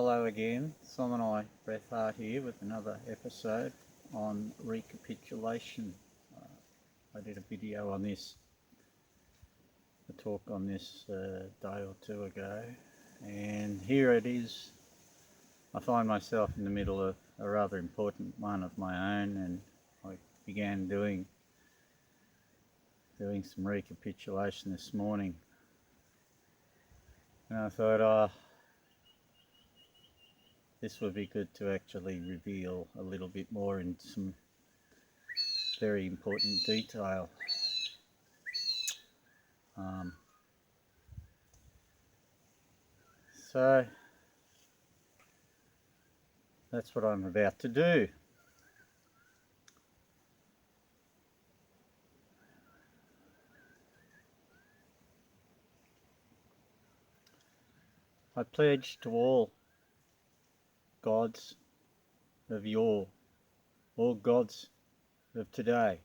Hello again, Simon I, Breath Hart here with another episode on recapitulation. I did a video on this, a talk on this a day or two ago, and here it is. I find myself in the middle of a rather important one of my own, and I began doing some recapitulation this morning, and I thought, this would be good to actually reveal a little bit more in some very important detail. So that's what I'm about to do. I pledge to all gods of yore, all gods of today,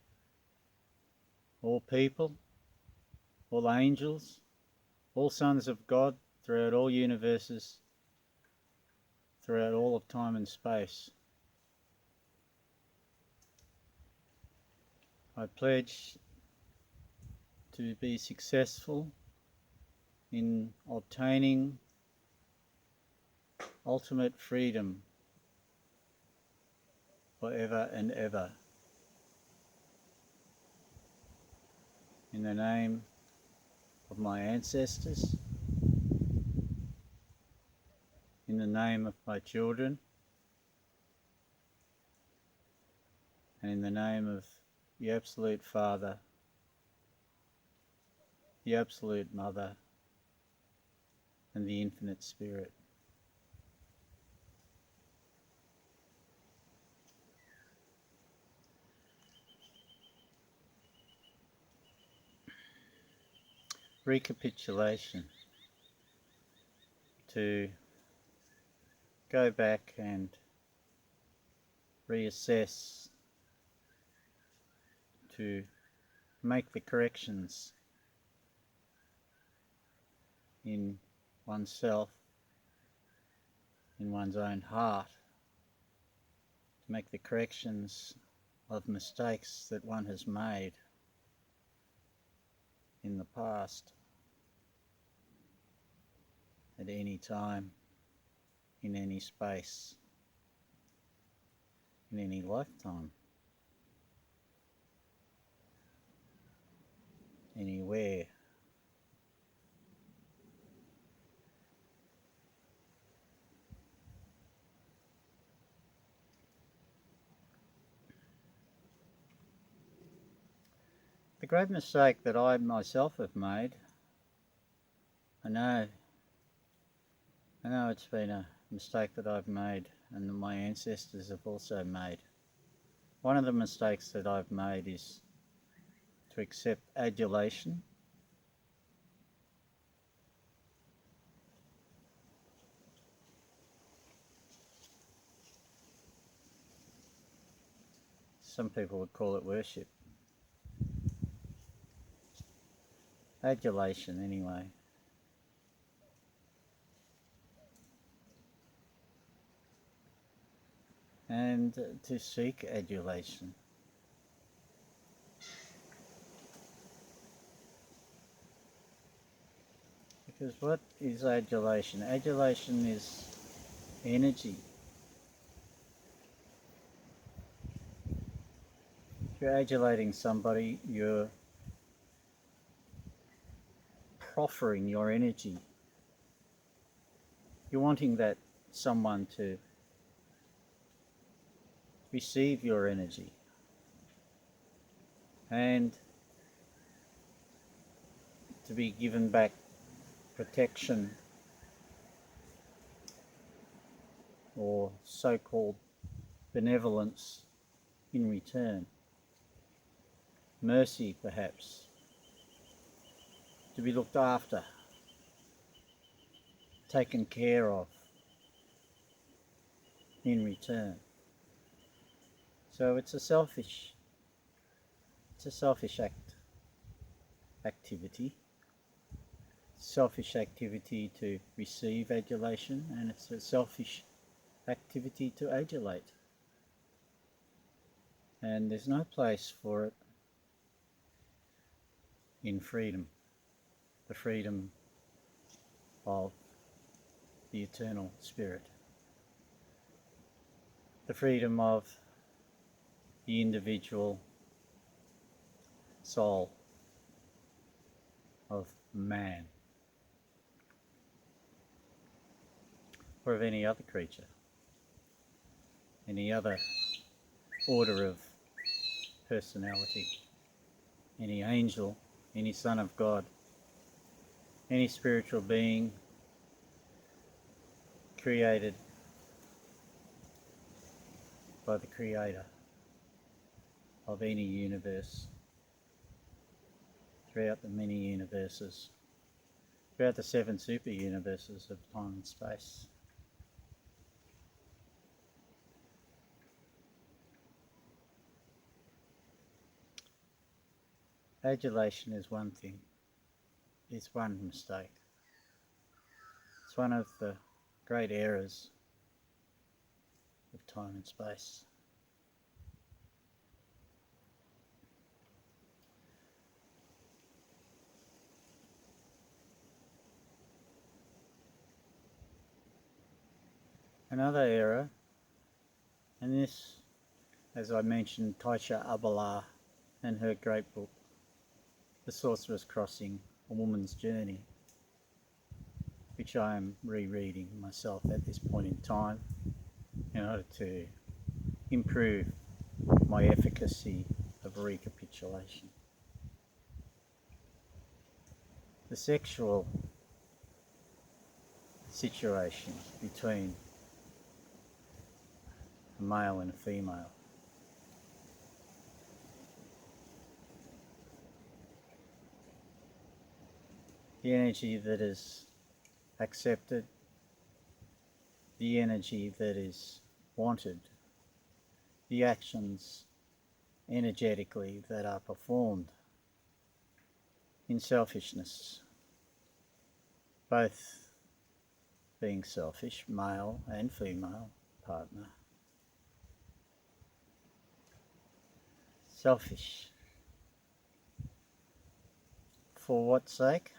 all people, all angels, all sons of God throughout all universes, throughout all of time and space. I pledge to be successful in obtaining ultimate freedom forever and ever. In the name of my ancestors, in the name of my children, and in the name of the Absolute Father, the Absolute Mother, and the Infinite Spirit. Recapitulation. To go back and reassess, to make the corrections in oneself, in one's own heart, to make the corrections of mistakes that one has made in the past, at any time, in any space, in any lifetime, anywhere. The great mistake that I myself have made, I know it's been a mistake that I've made and that my ancestors have also made. One of the mistakes that I've made is to accept adulation some people would call it worship. Adulation anyway. And to seek adulation. Because what is adulation? Adulation is energy. If you're adulating somebody, you're proffering your energy. You're wanting that someone to receive your energy and to be given back protection or so-called benevolence in return. Mercy, perhaps. To be looked after, taken care of in return. So it's a selfish activity. selfish activity to receive adulation, and it's a selfish activity to adulate. And there's no place for it in freedom, the freedom of the eternal spirit, the freedom of the individual soul of man, or of any other creature, any other order of personality, any angel, any son of God, any spiritual being created by the Creator of any universe, throughout the many universes, throughout the 7 super universes of time and space. Adulation is one thing, it's one mistake. It's one of the great errors of time and space. Another error, and this, as I mentioned, Taisha Abala and her great book, The Sorcerer's Crossing, A Woman's Journey, which I am rereading myself at this point in time in order to improve my efficacy of recapitulation. The sexual situation between a male and a female. The energy that is accepted, the energy that is wanted, the actions energetically that are performed in selfishness, both being selfish, male and female partner. Selfish. For what sake?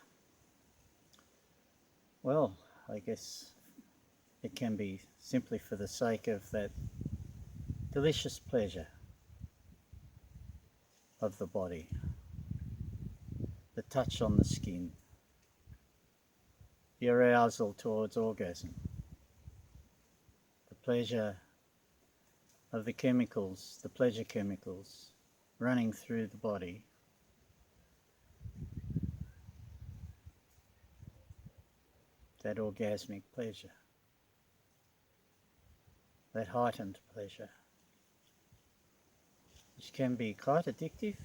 Well, I guess it can be simply for the sake of that delicious pleasure of the body, the touch on the skin, the arousal towards orgasm, the pleasure of the chemicals, the pleasure chemicals running through the body, that orgasmic pleasure, that heightened pleasure, which can be quite addictive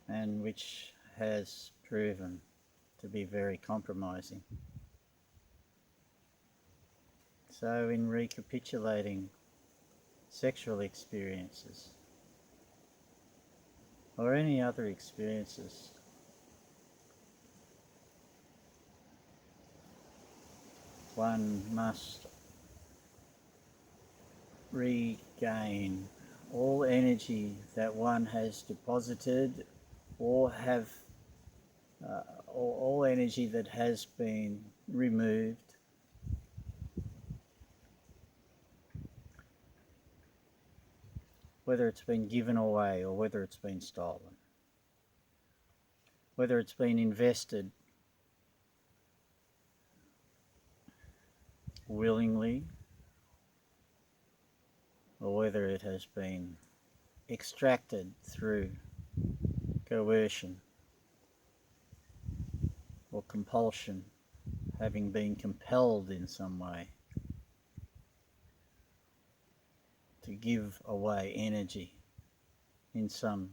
and which has proven to be very compromising. So in recapitulating sexual experiences or any other experiences, one must regain all energy that one has deposited or have all energy that has been removed whether it's been given away or whether it's been stolen, whether it's been invested willingly or whether it has been extracted through coercion or compulsion, having been compelled in some way to give away energy in some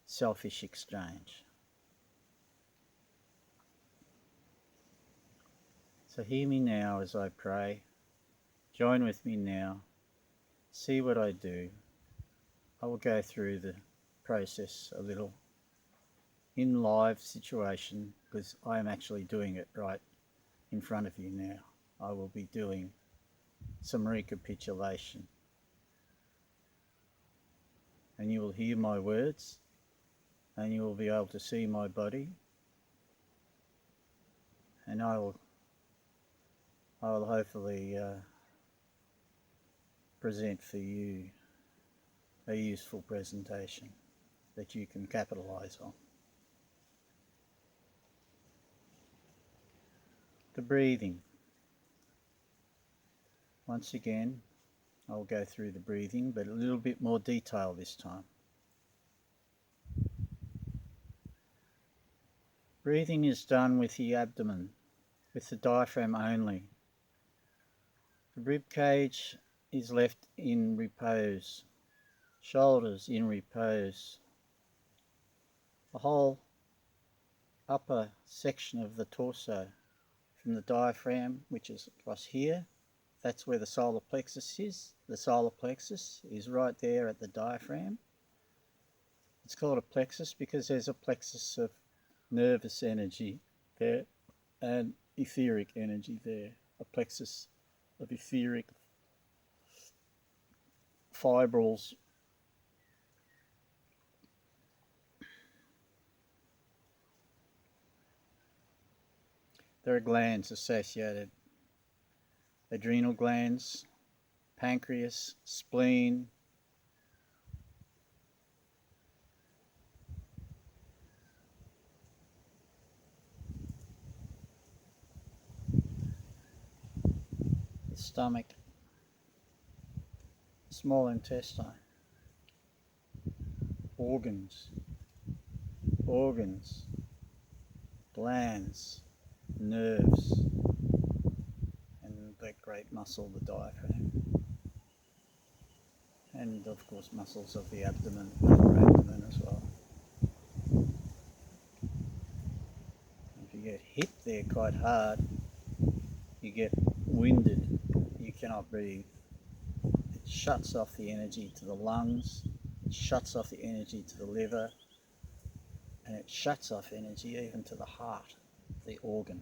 selfish exchange. So hear me now as I pray. Join with me now. See what I do. I will go through the process a little in live situation, because I am actually doing it right in front of you now. I will be doing some recapitulation, and you will hear my words, and you will be able to see my body, and I will hopefully present for you a useful presentation that you can capitalize on. The breathing. Once again, I'll go through the breathing, but a little bit more detail this time. Breathing is done with the abdomen, with the diaphragm only. The rib cage is left in repose, shoulders in repose. The whole upper section of the torso, from the diaphragm, which is across here, that's where the solar plexus is. The solar plexus is right there at the diaphragm. It's called a plexus because there's a plexus of nervous energy there and etheric energy there. A plexus of etheric fibrils. There are glands associated. Adrenal glands, pancreas, spleen, the stomach, small intestine, organs, glands, nerves, and that great muscle, the diaphragm. And of course muscles of the abdomen, upper abdomen as well. If you get hit there quite hard, you get winded, you cannot breathe. It shuts off the energy to the lungs, it shuts off the energy to the liver, and it shuts off energy even to the heart, the organ,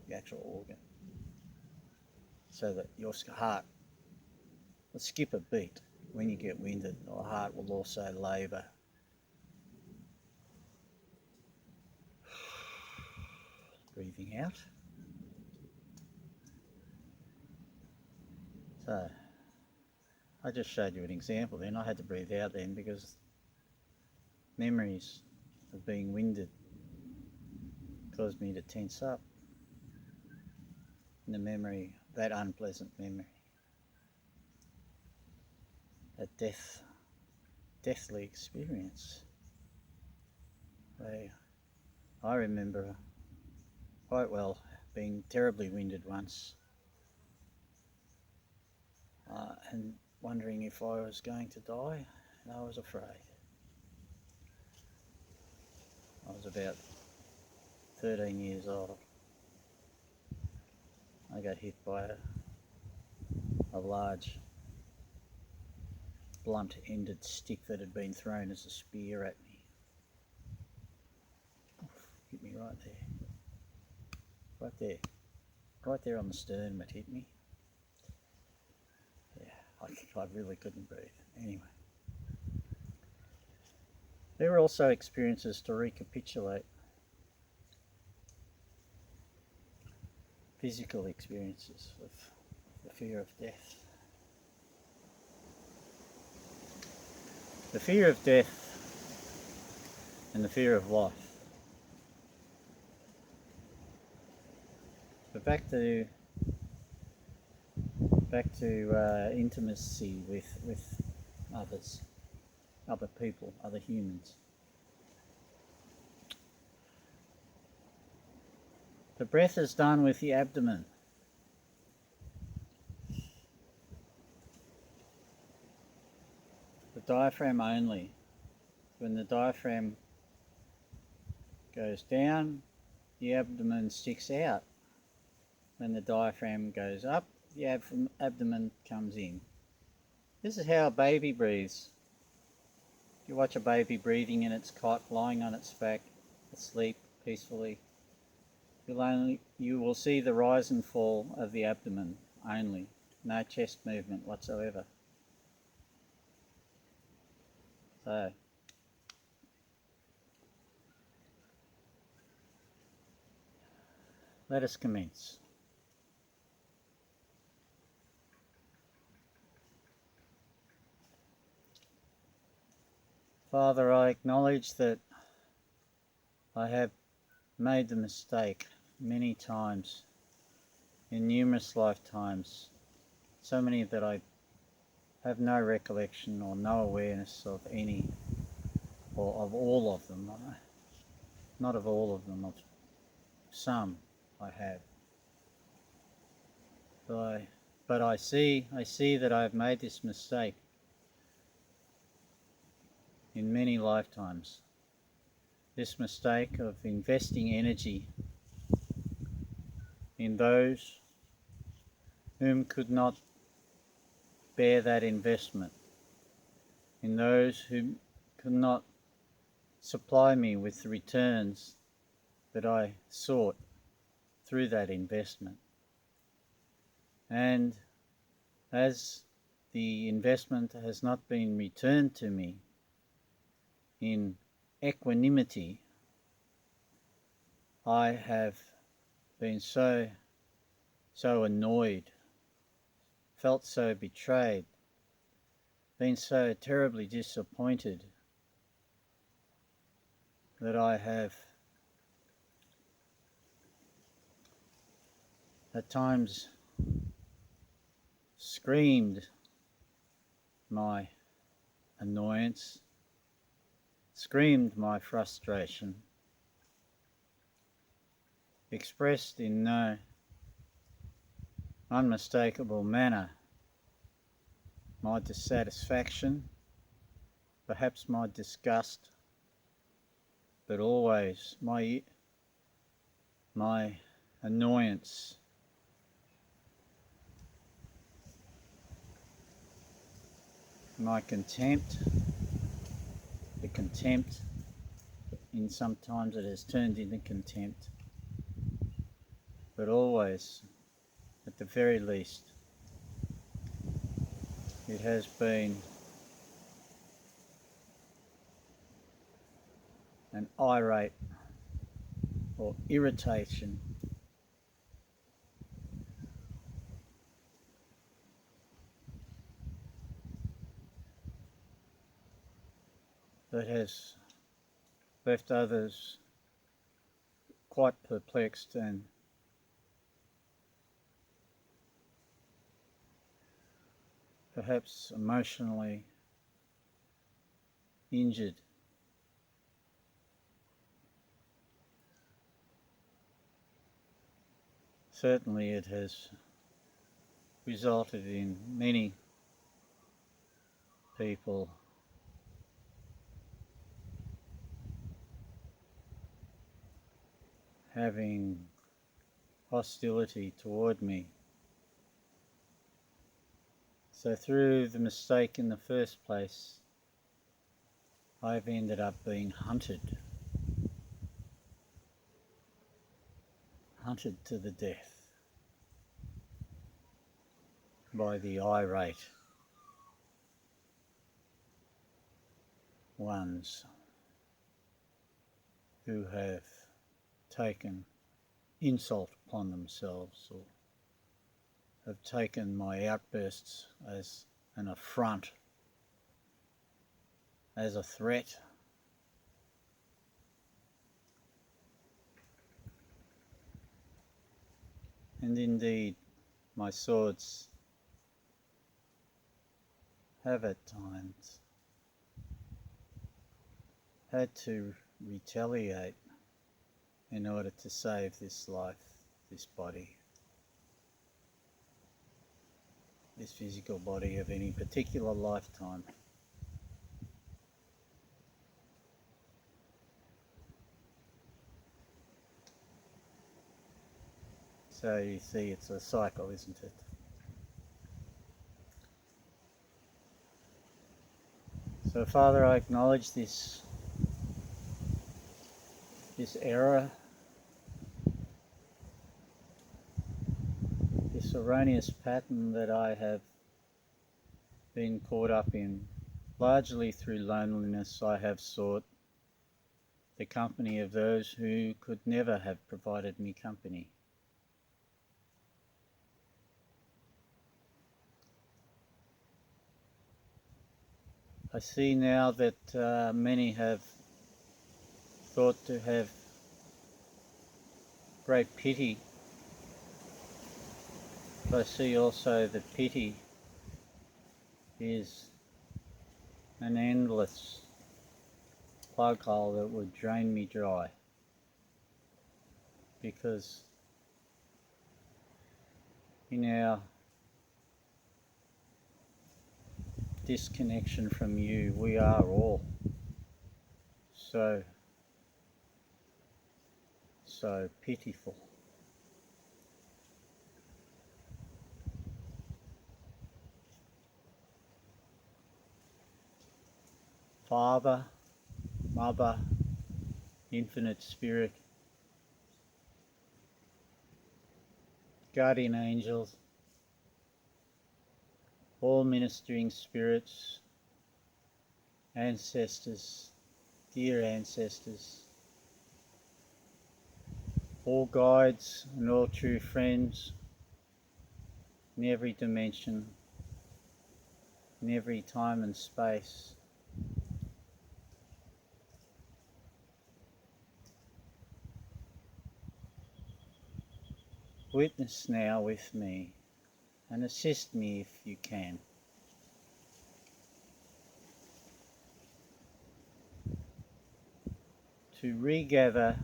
the actual organ. So that your heart will skip a beat when you get winded. Your heart will also labour. Breathing out. So, I just showed you an example then. I had to breathe out then because memories of being winded caused me to tense up. And the memory, that unpleasant memory, that deathly experience. I remember quite well being terribly winded once and wondering if I was going to die, and I was afraid. I was about 13 years old. I got hit by a large blunt-ended stick that had been thrown as a spear at me. Hit me right there on the sternum. It hit me. Yeah, I really couldn't breathe. Anyway, there were also experiences to recapitulate. Physical experiences of the fear of death. The fear of death and the fear of life. But back to intimacy with others, other people, other humans. The breath is done with the abdomen. The diaphragm only. When the diaphragm goes down, the abdomen sticks out. When the diaphragm goes up, the abdomen comes in. This is how a baby breathes. If you watch a baby breathing in its cot, lying on its back, asleep peacefully, you will see the rise and fall of the abdomen only, no chest movement whatsoever. So, let us commence. Father, I acknowledge that I have made the mistake many times, in numerous lifetimes, so many that I have no recollection or no awareness of any, or of all of them. Not of all of them, of some I have. But I see that I have made this mistake in many lifetimes. This mistake of investing energy in those whom could not bear that investment, in those who could not supply me with the returns that I sought through that investment. And as the investment has not been returned to me in equanimity, I have been so annoyed, felt so betrayed, been so terribly disappointed that I have at times screamed my annoyance, screamed my frustration, expressed in no unmistakable manner my dissatisfaction, perhaps my disgust, but always my annoyance, my contempt, the contempt, in sometimes it has turned into contempt, but always, at the very least, it has been an irate or irritation that has left others quite perplexed and perhaps emotionally injured. Certainly it has resulted in many people having hostility toward me. So through the mistake in the first place, I've ended up being hunted to the death by the irate ones who have taken insult upon themselves, or have taken my outbursts as an affront, as a threat. And indeed, my swords have at times had to retaliate in order to save this life, this body, this physical body of any particular lifetime. So you see, it's a cycle, isn't it? So Father, I acknowledge this error, this erroneous pattern that I have been caught up in. Largely through loneliness, I have sought the company of those who could never have provided me company. I see now that many have thought to have great pity, but I see also that pity is an endless plug hole that would drain me dry, because in our disconnection from you, we are all so pitiful. Father, Mother, Infinite Spirit, guardian angels, all ministering spirits, ancestors, dear ancestors, all guides and all true friends in every dimension, in every time and space. Witness now with me and assist me if you can. To regather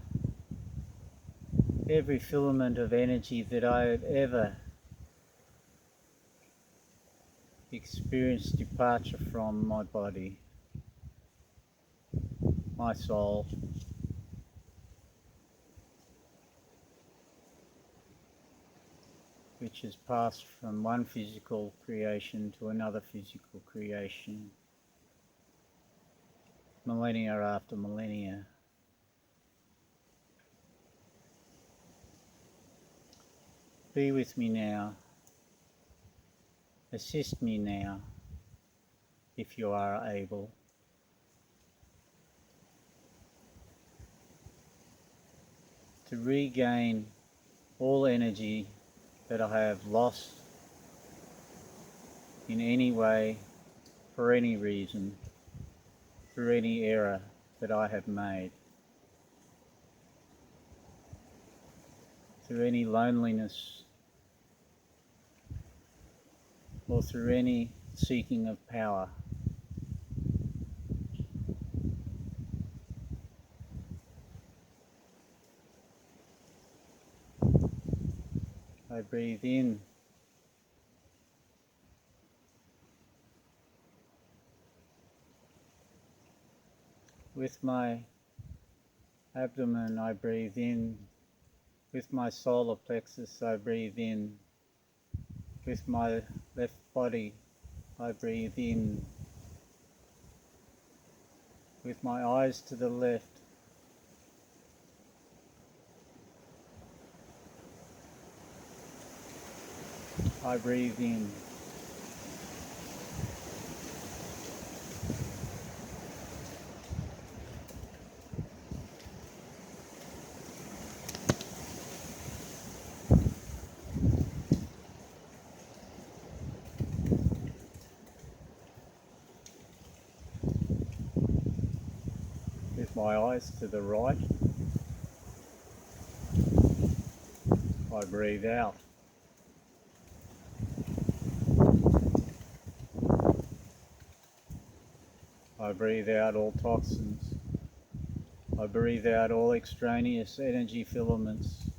every filament of energy that I have ever experienced departure from my body, my soul, which has passed from one physical creation to another physical creation, millennia after millennia. Be with me now. Assist me now, if you are able. To regain all energy that I have lost in any way, for any reason, through any error that I have made, through any loneliness, or through any seeking of power. I breathe in with my abdomen. I breathe in with my solar plexus. I breathe in with my left body. I breathe in with my eyes to the left. I breathe in. With my eyes to the right, I breathe out. I breathe out all toxins. I breathe out all extraneous energy filaments.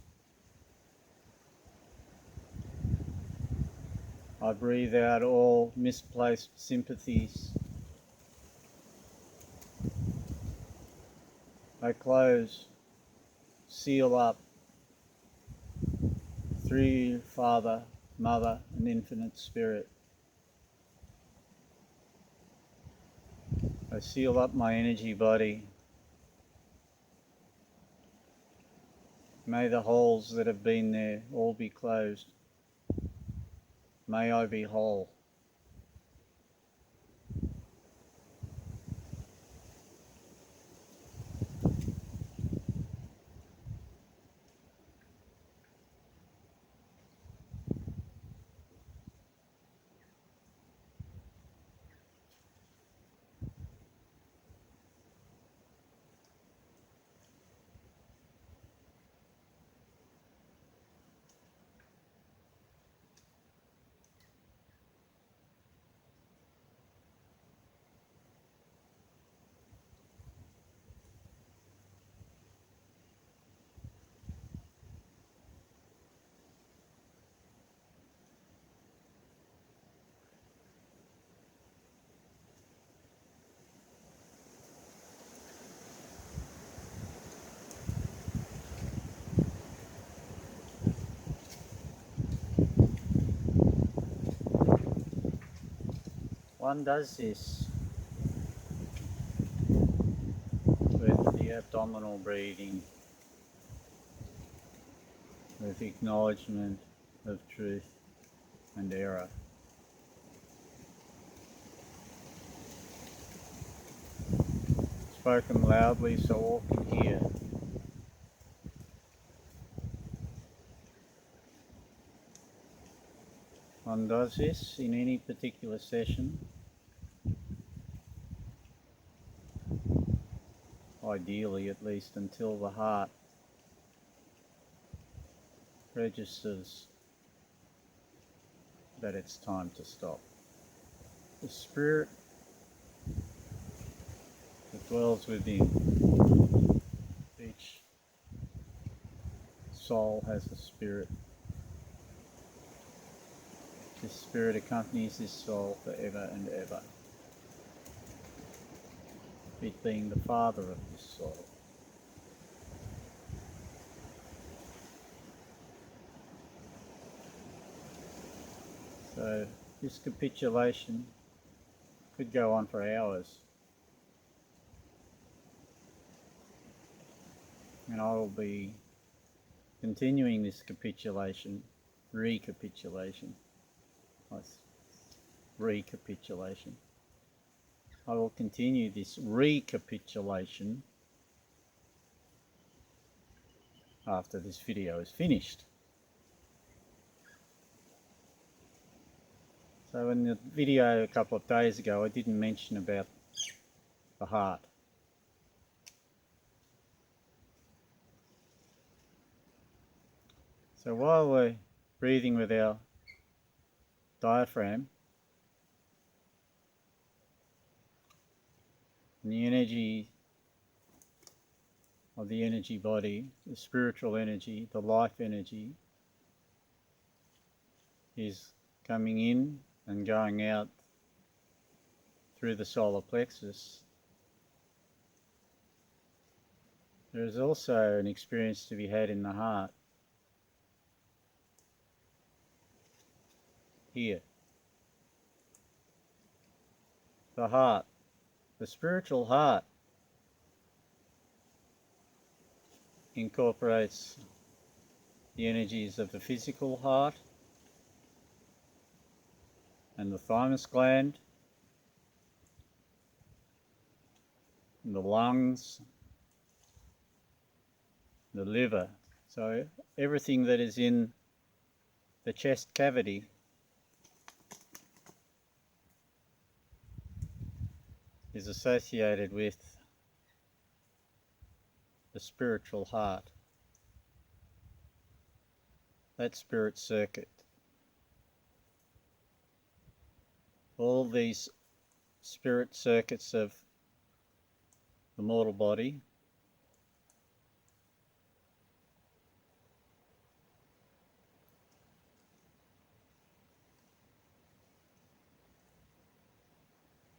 I breathe out all misplaced sympathies. I close, seal up through you, Father, Mother, and Infinite Spirit. I seal up my energy body. May the holes that have been there all be closed. May I be whole. One does this with the abdominal breathing, with acknowledgement of truth and error. Spoken loudly so all can hear. One does this in any particular session, ideally at least until the heart registers that it's time to stop. The spirit that dwells within, each soul has a spirit. This spirit accompanies this soul forever and ever, it being the father of this soul. So this capitulation could go on for hours, and I will be continuing this capitulation, recapitulation. Recapitulation. I will continue this recapitulation after this video is finished. So in the video a couple of days ago I didn't mention about the heart. So while we're breathing with our diaphragm, and the energy of the energy body, the spiritual energy, the life energy, is coming in and going out through the solar plexus, there is also an experience to be had in the heart. Here. The heart. The spiritual heart incorporates the energies of the physical heart and the thymus gland and the lungs, the liver. So everything that is in the chest cavity is associated with the spiritual heart, that spirit circuit. All these spirit circuits of the mortal body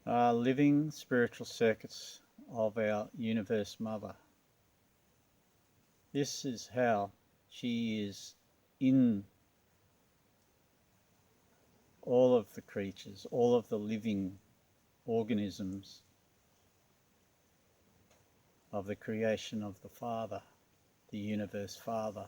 are living spiritual circuits of our universe mother. This is how she is in all of the creatures, all of the living organisms of the creation of the Father, the Universe Father.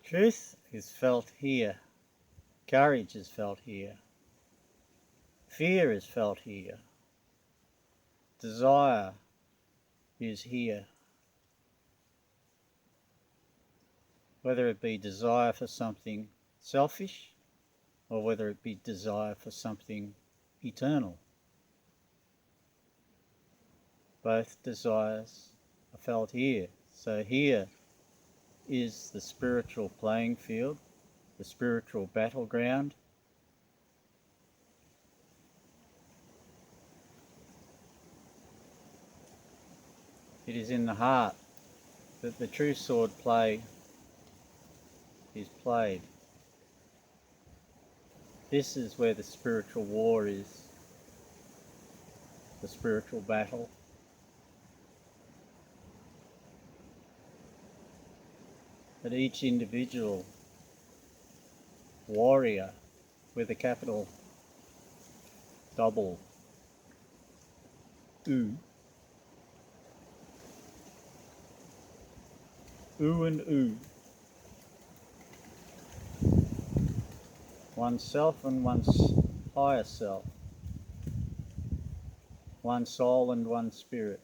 Truth is felt here. Courage is felt here. Fear is felt here. Desire is here. Whether it be desire for something selfish or whether it be desire for something eternal. Both desires are felt here. So here is the spiritual playing field, the spiritual battleground. It is in the heart that the true sword play is played. This is where the spiritual war is, the spiritual battle. That each individual warrior with a capital double U, U and U, oneself and one's higher self, one soul and one spirit.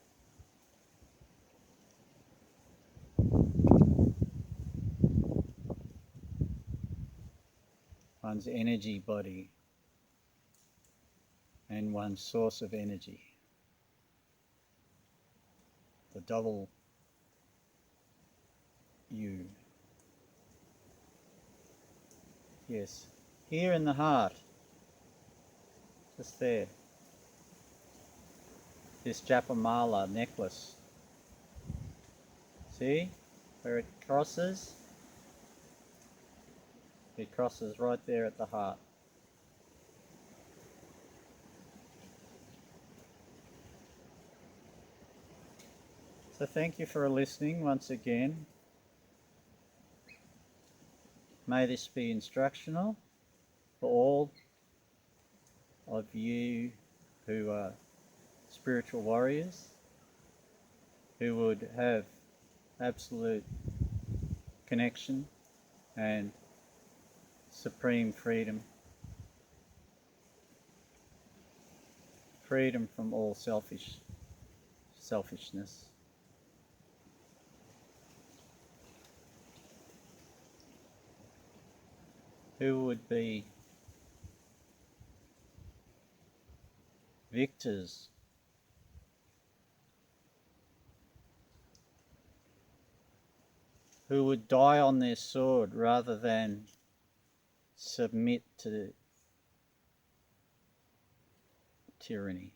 One's energy body and one source of energy. The double U. Yes, here in the heart, just there. This Japamala necklace. See where it crosses? It crosses right there at the heart. So thank you for listening once again. May this be instructional for all of you who are spiritual warriors, who would have absolute connection and supreme freedom. Freedom from all selfishness. Who would be victors, who would die on their sword rather than submit to tyranny.